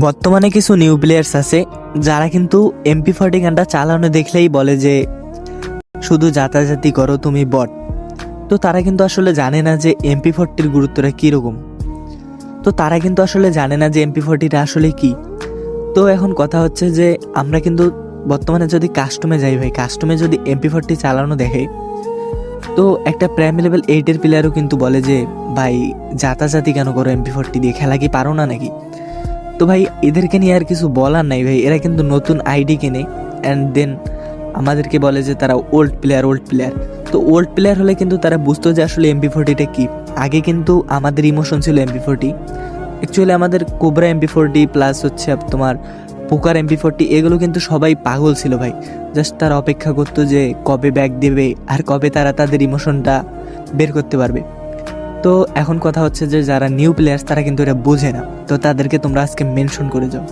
বর্তমানে কিছু new players আছে যারা কিন্তু MP40 গানটা চালানো দেখলেই বলে যে শুধু জাতাজাতি করো তুমি বট। তো তারা কিন্তু আসলে জানে না যে MP40-র গুরুত্বটা কীরকম। তো তারা কিন্তু আসলে জানে না যে MP40টা আসলে কি। তো এখন কথা হচ্ছে যে আমরা কিন্তু বর্তমানে যদি কাস্টমে যাই ভাই, কাস্টমে যদি MP40 চালানো দেখে, তো একটা প্রাইম লেভেল 8-এর প্লেয়ারও কিন্তু বলে যে ভাই জাতাজাতি কেন করো MP40 দিয়ে, খেলা কি পারো না নাকি? তো ভাই এদেরকে নিয়ে আর কিছু বলার নাই ভাই, এরা কিন্তু নতুন আইডি কেনে অ্যান্ড দেন আমাদেরকে বলে যে তারা ওল্ড প্লেয়ার। তো ওল্ড প্লেয়ার হলে কিন্তু তারা বুঝতো যে আসলে MP40টা কি। আগে কিন্তু আমাদের ইমোশন ছিল MP40, অ্যাকচুয়ালি আমাদের কোবরা MP40 প্লাস হচ্ছে তোমার পোকার MP40, এগুলো কিন্তু সবাই পাগল ছিল ভাই। জাস্ট তারা অপেক্ষা করতো যে কবে ব্যাক দেবে আর কবে তারা তাদের ইমোশনটা বের করতে পারবে। তো এখন কথা হচ্ছে যে যারা নিউ প্লেয়ার্স তারা কিন্তু এটা বোঝে না, তো তাদেরকে তোমরা আজকে মেনশন করে যাও।